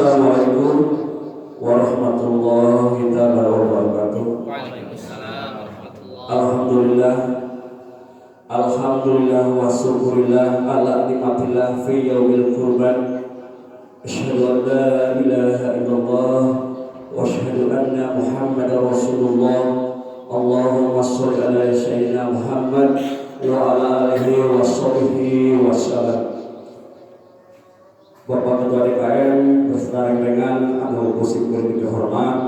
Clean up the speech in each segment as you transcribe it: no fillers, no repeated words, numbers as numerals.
Assalamualaikum warahmatullahi wabarakatuh. Waalaikumsalam warahmatullahi. Alhamdulillah, alhamdulillah wa syukurillah ala nikmatillah fi yaumil qurban. Asyhadu an la ilaha illallah wa asyhadu anna Muhammadar Rasulullah. Allahumma sholli ala sayyidina Muhammad wa ala alihi wa sahbihi wa sallam. Bapak Ketua DKM beserta dengan anu musik yang dihormat,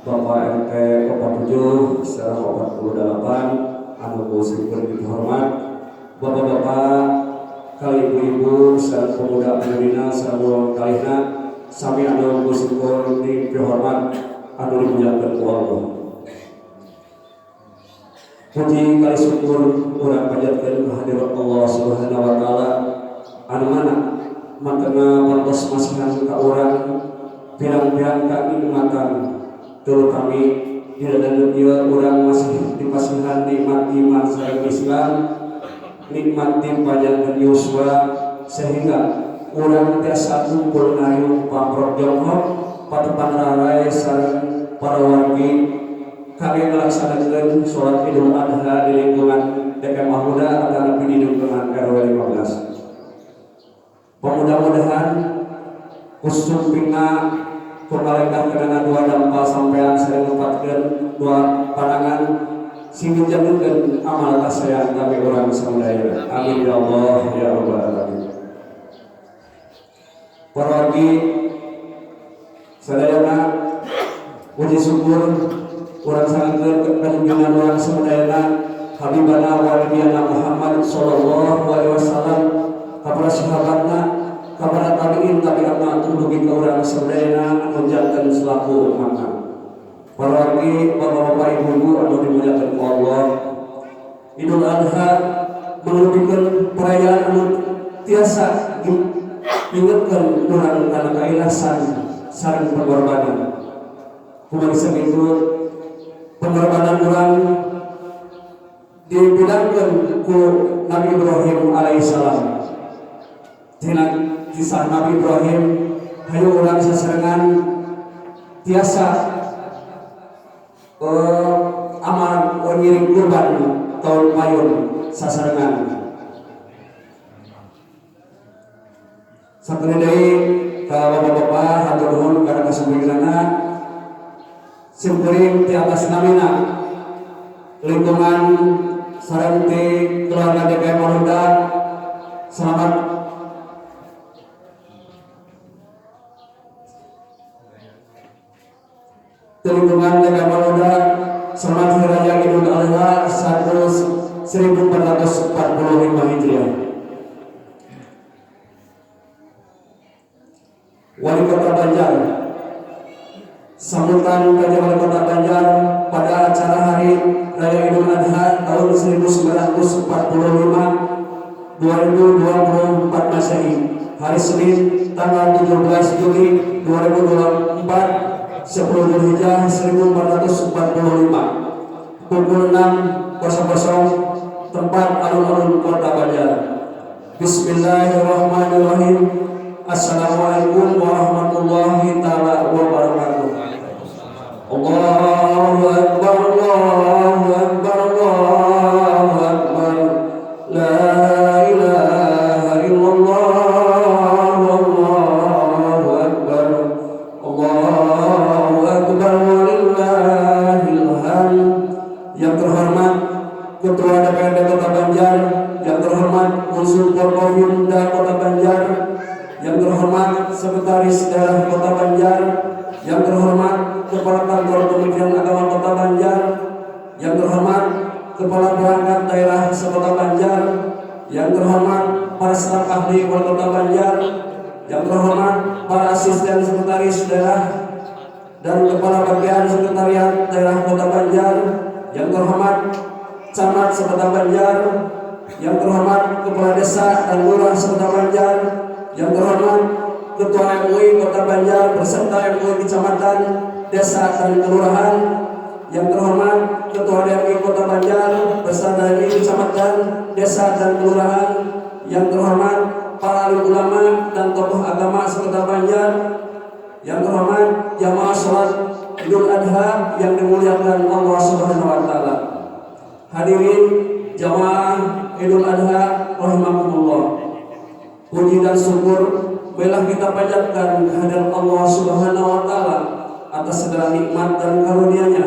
Bapak RT 47 secara 48 anu musik yang dihormat, Bapak-bapak kali ibu-ibu secara pemuda pemuda secara kalina sami anu musik yang dihormat anu dimuliakan ku Allah. Puji kali syukur urang panjatkeun kehadirat Allah Subhanahu wa taala anu mana makna pantos masihan ka urang pirang-pirang kanikmatan tuluy kami di dalam dunia urang masih dipasihan nikmat iman sareng Islam, nikmat panjang yuswa sehingga urang tiasa kumpul ngayung pamrok Jonghok patepan rarai sareng para wargi kami melaksanakan sholat Idul Adha di lingkungan DKM Mahmuda atau di lingkungan RW 15. Mudah-mudahan kusum pina kukalengkah kenangan dua dampak sampean sering mempatkan dua pandangan sehingga jaminkan amal kasayang kami orang samudaya. Amin ya Allah ya Rabbal alamin. Para wargi sadayana puji syukur urang sangeun kanjungan urang samudaya Habibana wa nabiyana Muhammad sallallahu alaihi wasallam kepada sahabatna, kepada tabi'in tabi'atna dugi ka urang sadayana anu janten selaku umatna. Para wargi, bapak-bapak, ibu-ibu anu dimuliakan ku Allah. Idul Adha menunjukkan perayaan anu tiasa diingetkeun urang kana kaikhlasan sareng pengorbanan. Kumaha sakitu pengorbanan urang dibidangkeun ku Nabi Ibrahim alaihissalam. Tina kisah Nabi Ibrahim hayu urang sasarengan tiasa amal ngiring kurban tahun payun sasarengan. Sakeun deui ka bapak-bapak hatur nuhun kana kasempurnana simkuring ti atas namina lingkungan sareng ti keluarga DKM Mahmuda. Selamat lingkungan DKM Mahmuda, selamat Hari Raya Idul Adha 1445 Hijriah. Wali Kota Banjar, sambutan Raja Wali Kota Banjar pada acara Hari Raya Idul Adha tahun 1945 2024 Masehi, hari Senin tanggal 17 Juli 2024, 10 Zulhijjah 1445, pukul 6.00 tempat alun-alun Kota Banjar. Bismillahirrahmanirrahim. Assalamualaikum warahmatullahi taala wabarakatuh. Allahu akbar, Allahu akbar, Allahu akbar. La ilaha illallah, Allahu akbar. Allahu akbar walillahil hamd. Yang terhormat Ketua DPRD Kota Banjar, yang terhormat Unsur Forkopimda Kota Banjar, yang terhormat Sekretaris Daerah Kota Banjar, yang terhormat Kepala Kantor Kementerian Agama Kota Banjar, yang terhormat Kepala Perangkat Daerah Sekota Banjar, yang terhormat para staf ahli Wali Kota Banjar, yang terhormat para asisten sekretaris daerah dan kepala bagian sekretariat daerah Kota Banjar, yang terhormat camat Sekota Banjar, yang terhormat kepala desa dan lurah Sekota Banjar, yang terhormat Ketua MUI Kota Banjar beserta MUI kecamatan, desa dan kelurahan, yang terhormat Ketua DMI Kota Banjar beserta DMI kecamatan, desa dan kelurahan, yang terhormat para alim ulama dan tokoh agama Sekota Banjar, Yang terhormat jamaah salat Idul Adha yang dimuliakan Allah Subhanahu wa taala. Hadirin jamaah Idul Adha rahimakumullah. Puji dan syukur marilah kita panjatkan kehadirat Allah Subhanahu wa taala atas segala nikmat dan karunia-Nya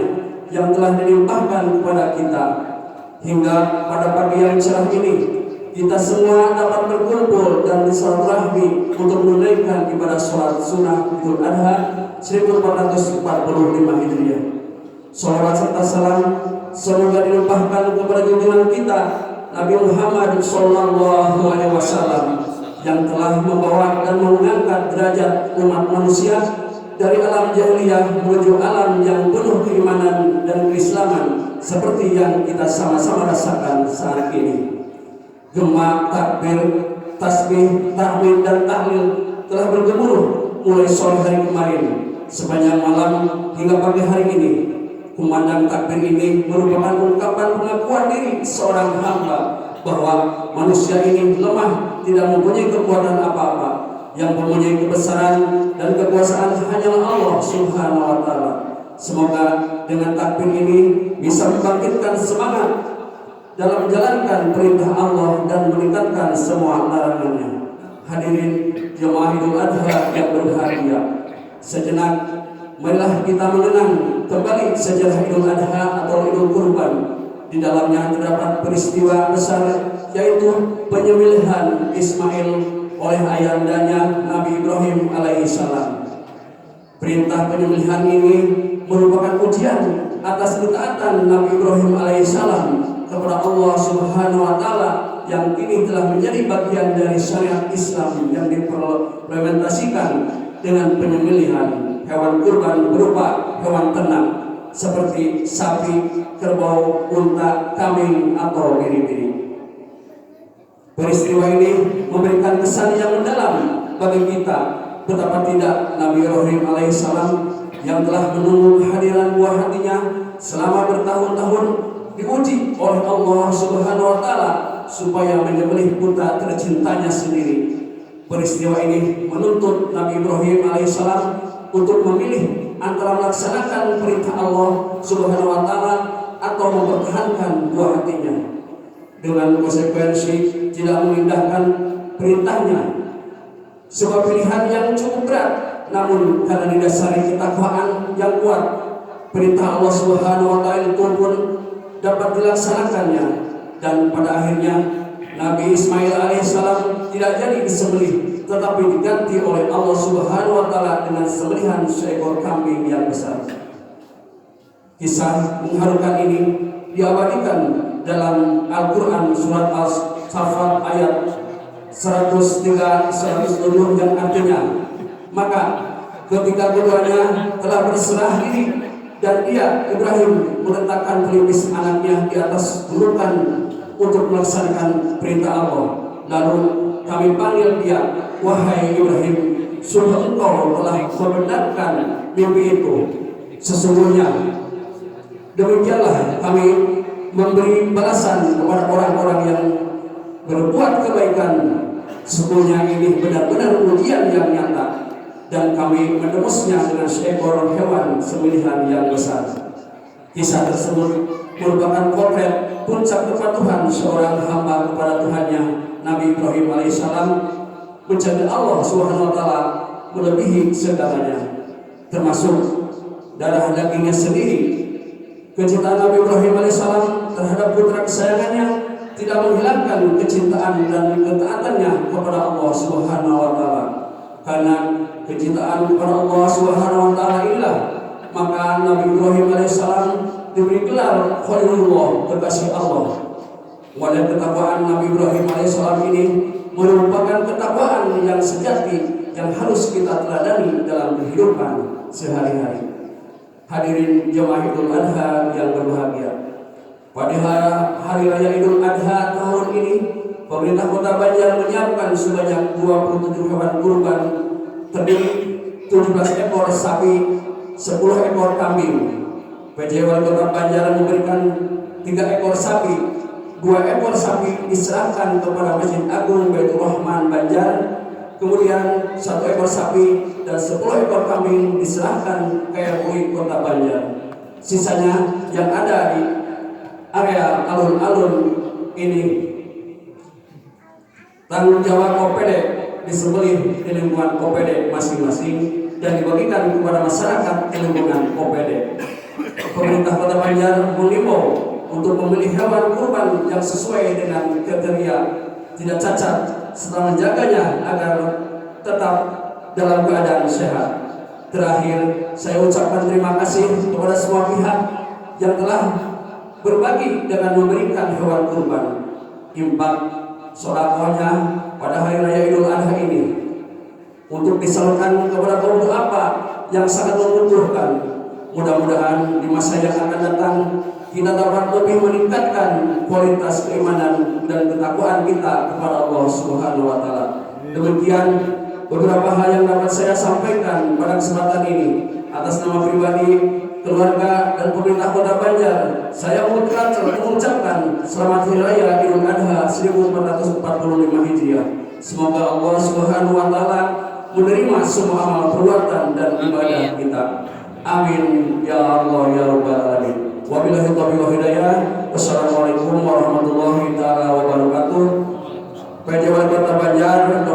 yang telah dilimpahkan kepada kita. Hingga pada pagi yang cerah ini kita semua dapat berkumpul dan bersilaturahmi untuk menunaikan ibadah sholat sunnah Idul Adha 1445 Hijriah. Salawat serta salam semoga dilimpahkan kepada junjungan kita Nabi Muhammad Sallallahu Alaihi Wasallam yang telah membawa dan mengangkat derajat umat manusia dari alam jahiliyah menuju alam yang penuh keimanan dan keislaman seperti yang kita sama-sama rasakan saat ini. Gema, takbir, tasbih, tahmid dan tahlil telah bergemuruh mulai sore hari kemarin sepanjang malam hingga pagi hari ini. Kumandang takbir ini merupakan ungkapan pengakuan diri seorang hamba bahwa manusia ini lemah, tidak mempunyai kekuatan apa-apa. Yang mempunyai kebesaran dan kekuasaan hanyalah Allah Subhanahu wa taala. Semoga dengan takbir ini bisa membangkitkan semangat dalam menjalankan perintah Allah dan meningkatkan semua larangannya. Hadirin jemaah Idul Adha yang berbahagia, sejenak marilah kita mengenang kembali sejarah Idul Adha atau Idul Kurban. Di dalamnya terdapat peristiwa besar, yaitu penyembelihan Ismail oleh ayandanya Nabi Ibrahim alaihissalam. Perintah penyembelihan ini merupakan ujian atas ketaatan Nabi Ibrahim alaihissalam kepada Allah Subhanahu wa taala yang kini telah menjadi bagian dari syariat Islam yang diimplementasikan dengan penyembelihan hewan kurban berupa hewan ternak seperti sapi, kerbau, unta, kambing atau biri-biri. Peristiwa ini memberikan kesan yang mendalam bagi kita, betapa tidak Nabi Ibrahim alaihissalam yang telah menunggu kehadiran buah hatinya selama bertahun-tahun diuji oleh Allah Subhanahu wa taala supaya menyembelih putra tercintanya sendiri. Peristiwa ini menuntut Nabi Ibrahim alaihissalam untuk memilih antara melaksanakan perintah Allah Subhanahu wa taala atau mempertahankan buah hatinya. Dengan konsekuensi tidak mengindahkan perintahnya. Sebuah pilihan yang cukup berat, namun karena didasari ketakwaan yang kuat, perintah Allah Subhanahu wa taala itu pun dapat dilaksanakannya, dan pada akhirnya Nabi Ismail alaihissalam tidak jadi disembelih, tetapi diganti oleh Allah Subhanahu wa taala dengan sembelihan seekor kambing yang besar. Kisah mengharukan ini diabadikan dalam Al-Quran surat Al-Saffat ayat 103-107 yang artinya, maka ketika keduanya telah berserah diri dan dia Ibrahim meletakkan pelipis anaknya di atas gunungan untuk melaksanakan perintah Allah, lalu kami panggil dia, wahai Ibrahim, sungguh engkau telah membenarkan mimpi itu. Sesungguhnya demikianlah kami memberi balasan kepada orang-orang yang berbuat kebaikan. Sesungguhnya ini benar-benar ujian yang nyata, dan kami menembusnya dengan seekor hewan sembelihan yang besar. Kisah tersebut merupakan potret puncak kepatuhan seorang hamba kepada Tuhannya, Nabi Ibrahim alaihissalam, menjadi Allah Subhanahu wa taala melebihi segalanya, termasuk darah dagingnya sendiri. Kecintaan Nabi Ibrahim alaihissalam terhadap putra kesayangannya tidak menghilangkan kecintaan dan ketaatannya kepada Allah Subhanahu wa taala. Karena kecintaan kepada Allah Subhanahu wa taala inilah maka Nabi Ibrahim alaihissalam diberi gelar Khalilullah, kekasih Allah. Walau ketakwaan Nabi Ibrahim alaihissalam ini merupakan ketakwaan yang sejati yang harus kita teladani dalam kehidupan sehari-hari. Hadirin jemaah Idul Adha yang berbahagia, pada hari raya Idul Adha tahun ini, pemerintah Kota Banjar menyiapkan sebanyak 27 hewan kurban terdiri 17 ekor sapi, 10 ekor kambing. PJ Wali Kota Banjar memberikan 3 ekor sapi, 2 ekor sapi diserahkan kepada Masjid Agung Baitur Rahman Banjar, kemudian 1 ekor sapi dan 10 ekor kambing diserahkan ke MUI Kota Banjar. Sisanya yang ada di area alun-alun ini tanggung jawab OPD disembelih di lingkungan OPD masing-masing dan dibagikan kepada masyarakat di lingkungan OPD. Pemerintah Kota Banjar mengimbau untuk memilih hewan kurban yang sesuai dengan kriteria, tidak cacat, serta menjaganya agar tetap dalam keadaan sehat. Terakhir, saya ucapkan terima kasih kepada semua pihak yang telah berbagi dengan memberikan hewan kurban. Impak sedekahnya pada hari raya Idul Adha ini untuk disalurkan kepada kaum duafa yang sangat membutuhkan. Mudah-mudahan di masa yang akan datang kita dapat lebih meningkatkan kualitas keimanan dan ketakwaan kita kepada Allah Subhanahu wa taala. Demikian beberapa hal yang dapat saya sampaikan pada kesempatan ini. Atas nama pribadi, keluarga, dan pemerintah Kota Banjar, saya mengucapkan selamat Hari Raya Idul Adha 1445 Hijriah. Semoga Allah Subhanahu wa taala menerima semua amal perbuatan dan ibadah kita. Amin ya Allah ya rabbal alamin. Wabillahi taufiq wal hidayah. Wassalamualaikum warahmatullahi taala wabarakatuh. PJ Wali Kota Banjar